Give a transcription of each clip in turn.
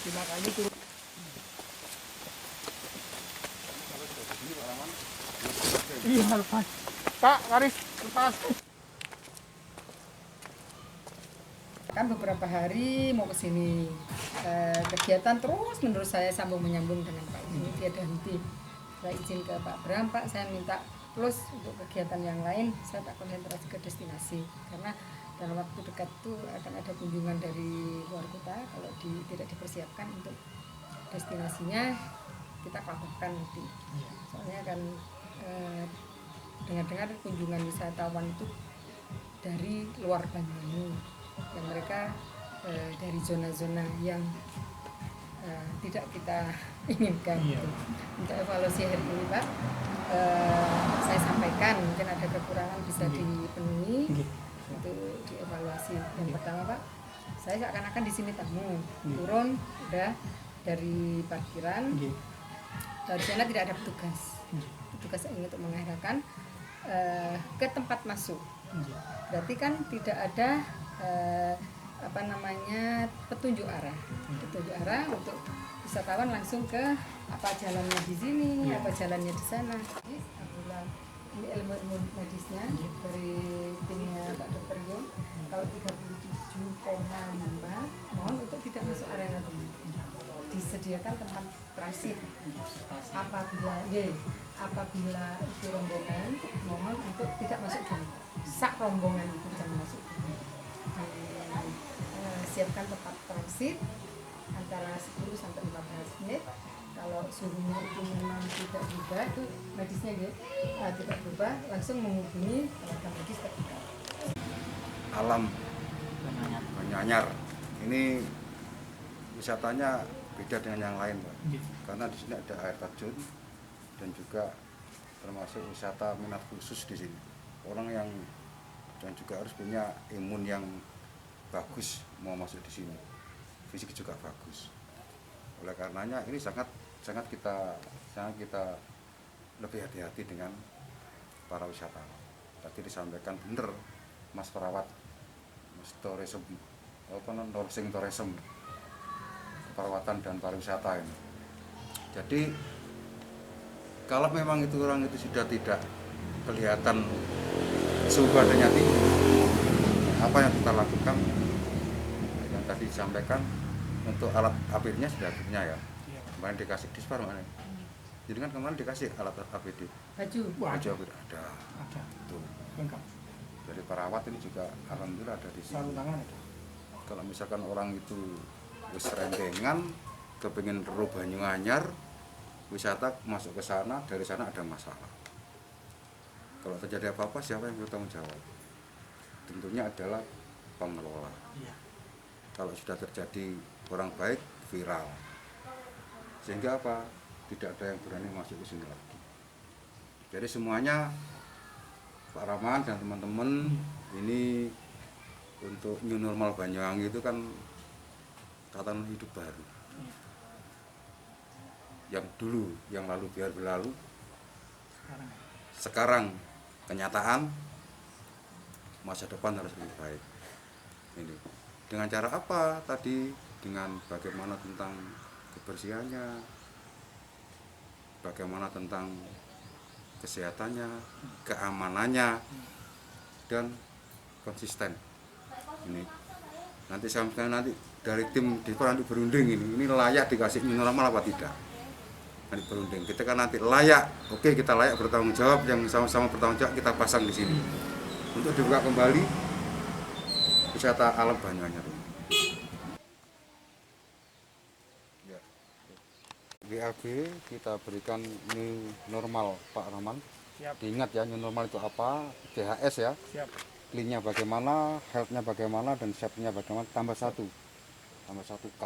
5 kali turun. Iya, lepas. Pak, Karis, lepas. Kan beberapa hari mau ke sini, kegiatan terus menurut saya sambung menyambung dengan Pak ini tiada henti. Saya izin ke Pak Bram, Pak saya minta plus untuk kegiatan yang lain saya tak konsentrasi ke destinasi karena dalam waktu dekat itu akan ada kunjungan dari luar kota. Kalau tidak dipersiapkan untuk destinasinya kita kelabakan nanti. Soalnya kan dengar-dengar kunjungan wisatawan itu dari luar Banyuwangi yang mereka dari zona-zona yang tidak kita inginkan. Gitu. Untuk evaluasi hari ini Pak, saya sampaikan mungkin ada kekurangan bisa dipenuhi untuk dievaluasi. Yang pertama Pak, saya seakan-akan di sini tamu, turun udah dari parkiran, di sana tidak ada petugas. Petugas ini untuk mengarahkan ke tempat masuk. Berarti kan tidak ada petunjuk arah untuk wisatawan langsung ke apa jalannya di sini, apa jalannya di sana. Ini ilmu medisnya dari timnya Pak Dr. Yung. Kalau 37,5 mohon untuk tidak masuk area disediakan tempat transit apabila itu rombongan mohon untuk tidak masuk dulu, sak rombongan itu jangan masuk dulu. Siapkan tempat transit antara 10 sampai 15 menit. Kalau suhunya itu memang tidak berubah, itu medisnya tidak berubah, langsung menghubungi tenaga medis terdekat. Alam Banyuanyar ini wisatanya beda dengan yang lain Pak. Karena di sini ada air terjun dan juga termasuk wisata minat khusus di sini. Orang yang dan juga harus punya imun yang bagus mau masuk di sini, fisik juga bagus. Oleh karenanya ini sangat kita lebih hati-hati dengan para wisatawan. Tadi disampaikan benar Mas Perawat, Mas Tourism, Nursing Tourism, keperawatan dan pariwisata ini. Jadi kalau memang itu orang itu sudah tidak kelihatan suhu badannya tinggi, apa yang kita lakukan? Yang tadi disampaikan untuk alat APD-nya sudah punya ya. Kemarin dikasih dispar mana? Jadi kan kemarin dikasih alat APD. Baju APD ada. Tuh. Lengkap. Dari perawat ini juga alhamdulillah ada di sini. Kalau misalkan orang itu wis rendengan kepingin ro Banyuanyar wisata masuk ke sana, dari sana ada masalah. Kalau terjadi apa-apa siapa yang bertanggung jawab? Tentunya adalah pengelola. Kalau sudah terjadi kurang baik, viral. Sehingga apa? Tidak ada yang berani masuk ke sini lagi. Jadi semuanya Pak Rahman dan teman-teman ini untuk new normal Banyuwangi itu kan tatanan hidup baru. Yang dulu, yang lalu biar berlalu. Sekarang kenyataan masa depan harus lebih baik. Ini dengan cara apa tadi? Dengan bagaimana tentang kebersihannya, bagaimana tentang kesehatannya, keamanannya, dan konsisten. Ini nanti sampai nanti dari tim di nanti berunding ini layak dikasih new normal apa tidak? Nanti berunding. Kita kan nanti layak, oke kita layak bertanggung jawab, yang sama-sama bertanggung jawab kita pasang di sini untuk dibuka kembali wisata alam Banyuanyar. Ya. GAB kita berikan new normal Pak Rahman. Diingat ya new normal itu apa? DHS ya. Siap. Clean-nya bagaimana, health-nya bagaimana, dan safety-nya bagaimana, tambah satu K.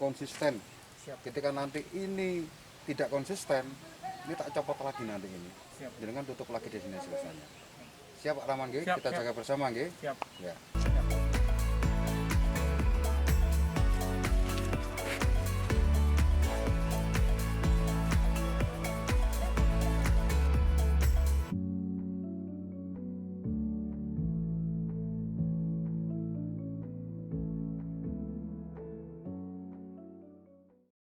Konsisten. Siap. Ketika nanti ini tidak konsisten, ini tak copot lagi nanti ini. Siap. Jangan tutup lagi destinasi sana. Siap Pak Rahman, Siap, kita siap. jaga bersama, Siap. ya.